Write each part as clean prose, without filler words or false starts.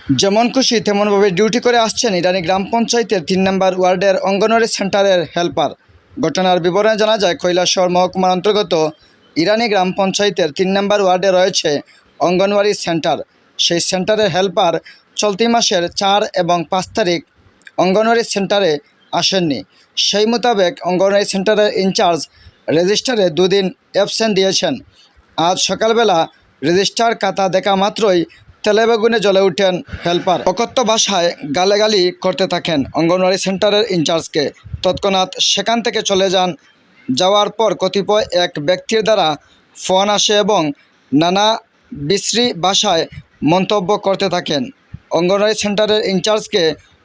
যেমন খুশি তেমনভাবে ডিউটি করে আসছেন ইরানি গ্রাম পঞ্চায়েতের ৩ নম্বর ওয়ার্ডের অঙ্গনওয়াড়ি সেন্টারের হেল্পার। ঘটনার বিবরণে জানা যায়, কৈলাসহর মহকুমার অন্তর্গত ইরানি গ্রাম পঞ্চায়েতের ৩ নম্বর ওয়ার্ডে রয়েছে অঙ্গনওয়াড়ি সেন্টার। সেই সেন্টারের হেল্পার চলতি মাসের ৪ এবং ৫ তারিখ অঙ্গনওয়াড়ি সেন্টারে আসেননি। সেই মোতাবেক অঙ্গনওয়াড়ি সেন্টারের ইনচার্জ রেজিস্টারে ২ দিন অ্যাবসেন্ট দিয়েছেন। আজ সকালবেলা রেজিস্টার খাতা দেখা মাত্রই তেলে বেগুনে জ্বলে ওঠেন হেল্পার। অকথ্য ভাষায় গালাগালি করতে থাকেন অঙ্গনওয়াড়ি সেন্টারের ইনচার্জকে। তৎক্ষণাৎ সেখান থেকে চলে যান। যাওয়ার পর কতিপয় এক ব্যক্তির দ্বারা ফোন আসে এবং নানা বিশ্রী ভাষায় মন্তব্য করতে থাকেন। অঙ্গনওয়াড়ি সেন্টারের ইনচার্জকে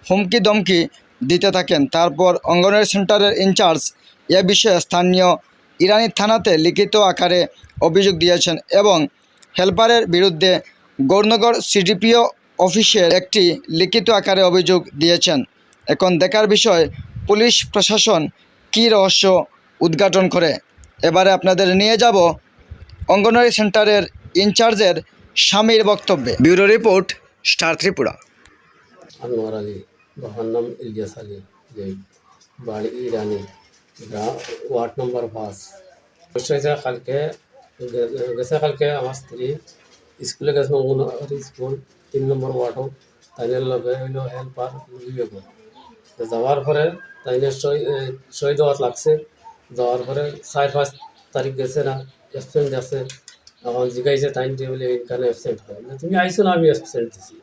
হুমকি দমকি দিতে থাকেন। তারপর অঙ্গনওয়াড়ি সেন্টারের ইনচার্জ এ বিষয়ে স্থানীয় ইরানি থানাতে লিখিত আকারে অভিযোগ দিয়েছেন এবং হেল্পারের বিরুদ্ধে গৌরনগর সিডিপিও অফিসে একটি লিখিত আকারে অভিযোগ দিয়েছেন। এখন দেখার বিষয় পুলিশ প্রশাসন কী রহস্য উদ্ঘাটন করে। এবারে আপনাদের নিয়ে যাব অঙ্গনওয়াড়ি সেন্টারের ইনচার্জের স্বামীর বক্তব্যে। Bureau report, star Tripura. Anwar Ali, বাবার নাম ইলিয়াস আলী, যে বাড়ি ইরানি, ওয়ার্ড নম্বর ৫। কালকে আমার স্ত্রী স্কুলে গেছে, অঙ্গনওয়াড়ি স্কুল ৩ নম্বর ওয়ার্ডও। তাইনের লগে হইল হেল্পার বেগম। যাওয়ার পরে তাইনের সই দেওয়ার লাগছে। দেওয়ার পরে ৪-৫ তারিখ গেছে না, অ্যাবসেন্ট আছে। এখন জিগাইছে তাইন বলে এইখানে অ্যাবসেন্ট হয় না, তুমি আইসো না, আমি অ্যাবসেন্ট দিছি।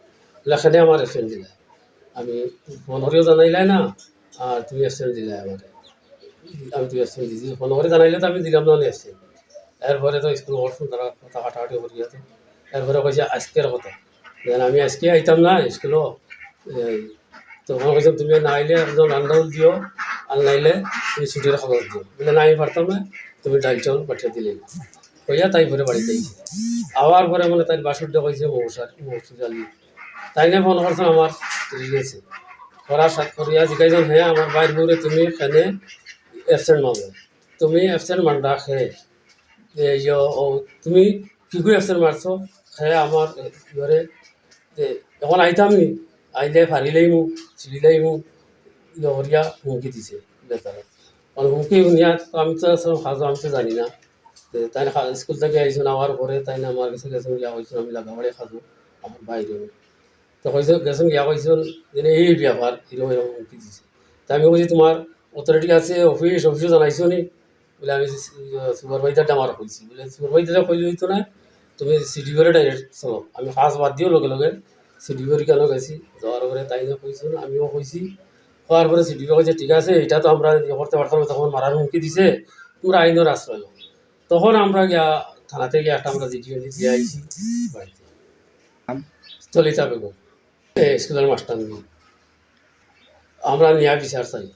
লেখানে আমার অ্যাবসেন্ট দিলাই, আমি ফোন করেও জানাইলাই না, আর তুমি অ্যাবসেন্ট দিলাই আমার। আমি তুমি অ্যাবসেন্ট দিছি, ফোন করে জানাইলে তো আমি দিলাম না অ্যাবসেন্ট। এরপরে তো স্কুল করছো, তারা কথা কাটাকাটি করি আছে। এরপরে কইছে আজকের কথা, যেন আমি আজকে আইতাম না স্কুলও। তখন কইছে তুমি না আইলে একজন রান্নাও দিও, আর নাইলে তুমি ছুটির খবর দিও। বলে না, আমি পারতাম না, তুমি ডাল চাউল পাঠিয়ে দিলে। কইয়া তাই পরে বাড়িতে আইছে। আবার পরে মানে তাই বাসুরটা কইছে মৌসুর আলী। তাই না ফোন করছেন আমার স্ত্রী গেছে করার সাথে করিয়া জিজ্ঞাসা, হ্যাঁ আমার বাইর বউরে তুমি এখানে অ্যাবসেন্ট মারবে, তুমি অ্যাবসেন্ট মানডা খেয়ে তুমি কি করে অ্যাবসেন্ট মারছো খেয়ে আমার ঘরে। এখন আইতাম নি, আইলে ফারিলেই মু ছিড়িলেই মু হরিয়া হুমকি দিছে বেতারে। কারণ হুমকি শুনিয়া তো আমি তো সাজো, আমি তো জানি না। তাই স্কুল থেকে আইসুন আওয়ার পরে তাই না আমার কাছে গেছেন, ইয়া হয়েছিল আমি লাগাবাড়ি খাজো আমার বাইরে। তো কইস গেছেন ইয়া কইছেন যে এই ব্যাপার এরকম এরকম হুমকি দিছে। তা আমি বলছি তোমার অথরিটি আছে, অফিসও জানাইছো নি? বলে আমি সুপারভাইজারটা আমার কইছি। বলে সুপারভাইজারটা কইলে হইতো না, তুমি সিডিওরে ডাইরেক্ট চলো। আমি কাজ বাদ দিও লগে লগে সিডিওর কেন গেছি। যাওয়ার পরে তাই না কইছো না, আমিও কইছি। হওয়ার পরে সিডিও কইছে ঠিক আছে, এটা তো আমরা করতে পারতাম না, তখন মারার হুমকি দিছে, তোমরা আইনের আশ্রয় লো। তখন আমরা গিয়া থানাতে গিয়ে একটা আমরা জিডিও দিয়ে আইছি বাড়িতে। স্থলিতা বেগম, স্কুলের মাস্টার নিয়ে আমরা নিয়া বিচার চাই।